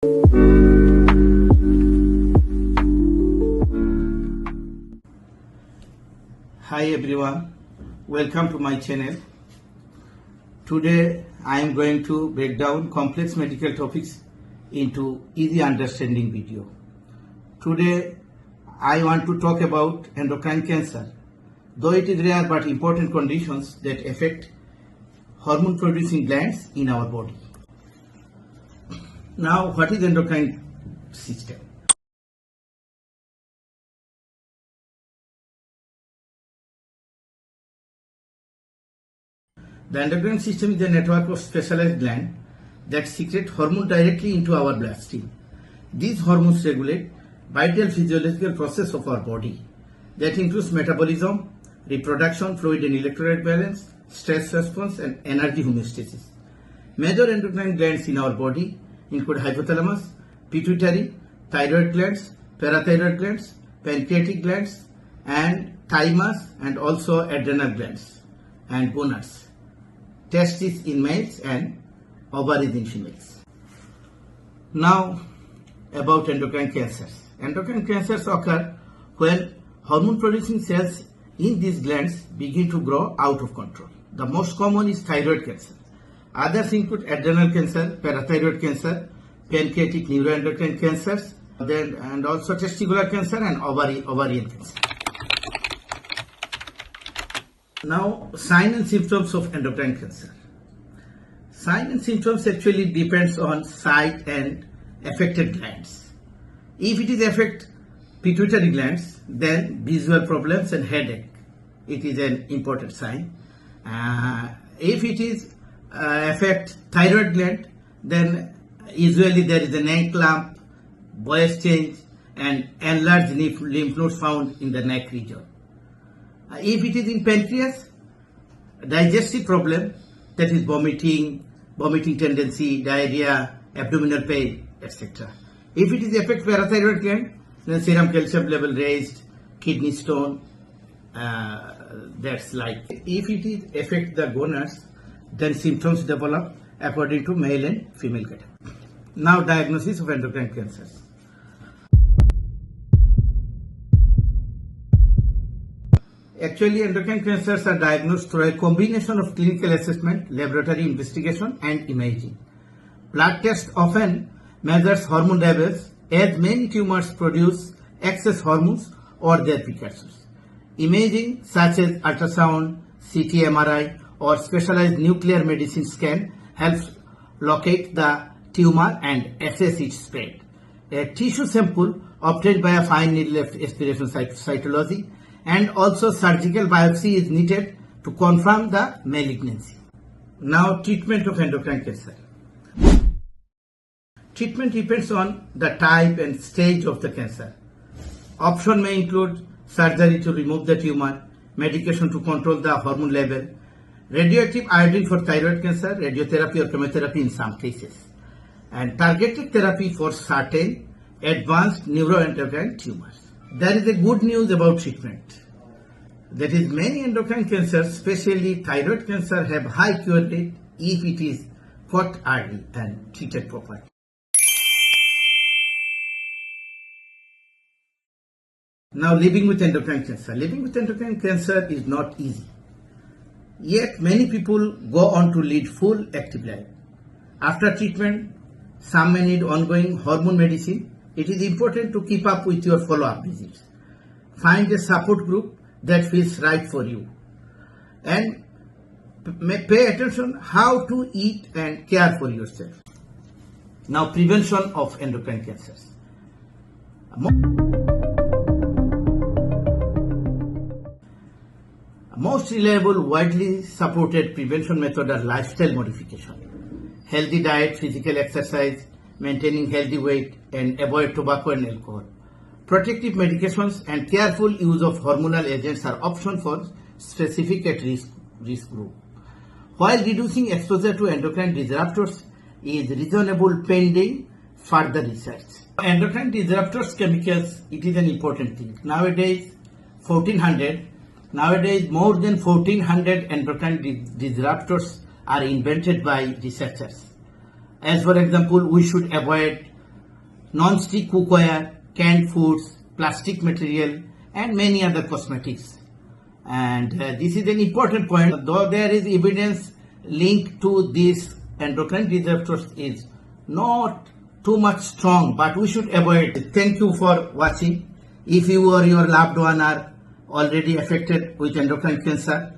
Hi everyone, welcome to my channel. Today I am going to break down complex medical topics into easy understanding video. Today I want to talk about endocrine cancer. Though it is rare but important conditions that affect hormone producing glands in our body. Now, what is endocrine system? The endocrine system is a network of specialized glands that secrete hormone directly into our bloodstream. These hormones regulate vital physiological process of our body that includes metabolism, reproduction, fluid and electrolyte balance, stress response and energy homeostasis. Major endocrine glands in our body include hypothalamus, pituitary, thyroid glands, parathyroid glands, pancreatic glands and thymus and also adrenal glands and gonads. Testes in males and ovaries in females. Now about endocrine cancers. Endocrine cancers occur when hormone producing cells in these glands begin to grow out of control. The most common is thyroid cancer. Others include adrenal cancer, parathyroid cancer, pancreatic neuroendocrine cancers, and also testicular cancer and ovarian cancer. Now, signs and symptoms of endocrine cancer. Signs and symptoms actually depends on site and affected glands. If it is affect pituitary glands, then visual problems and headache. It is an important sign. If it is affect thyroid gland, then usually there is a neck lump, voice change, and enlarged lymph nodes found in the neck region. If it is in pancreas, digestive problem, that is vomiting tendency, diarrhea, abdominal pain, etc. If it is affect parathyroid gland, then serum calcium level raised, kidney stone, that's like. If it is affect the gonads, then symptoms develop according to male and female category. Now diagnosis of endocrine cancers. Actually, endocrine cancers are diagnosed through a combination of clinical assessment, laboratory investigation and imaging. Blood test often measures hormone levels as many tumors produce excess hormones or their precursors. Imaging such as ultrasound, CT, MRI or specialized nuclear medicine scan helps locate the tumor and assess its spread. A tissue sample obtained by a fine needle aspiration cytology and also surgical biopsy is needed to confirm the malignancy. Now treatment of endocrine cancer. Treatment depends on the type and stage of the cancer. Option may include surgery to remove the tumor, medication to control the hormone level, radioactive iodine for thyroid cancer, radiotherapy or chemotherapy in some cases, and targeted therapy for certain advanced neuroendocrine tumors. There is a good news about treatment. That is, many endocrine cancers, especially thyroid cancer, have high cure rate if it is caught early and treated properly. Now, living with endocrine cancer. Living with endocrine cancer is not easy. Yet, many people go on to lead full active life. After treatment, some may need ongoing hormone medicine. It is important to keep up with your follow-up visits. Find a support group that feels right for you. And pay attention how to eat and care for yourself. Now, prevention of endocrine cancers. Most reliable, widely supported prevention method are lifestyle modification, healthy diet, physical exercise, maintaining healthy weight, and avoid tobacco and alcohol. Protective medications and careful use of hormonal agents are options for specific at-risk group. While reducing exposure to endocrine disruptors is reasonable pending further research. Endocrine disruptors chemicals, it is an important thing. Nowadays, more than 1400 endocrine disruptors are invented by researchers. As for example, we should avoid non-stick cookware, canned foods, plastic material, and many other cosmetics. And this is an important point. Though there is evidence linked to these endocrine disruptors is not too much strong, but we should avoid it. Thank you for watching. If you or your loved one are already affected with endocrine cancer,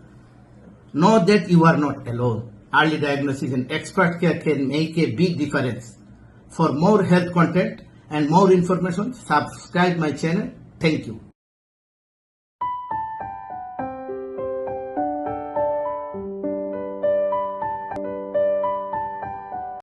know that you are not alone. Early diagnosis and expert care can make a big difference. For more health content and more information, subscribe my channel. Thank you.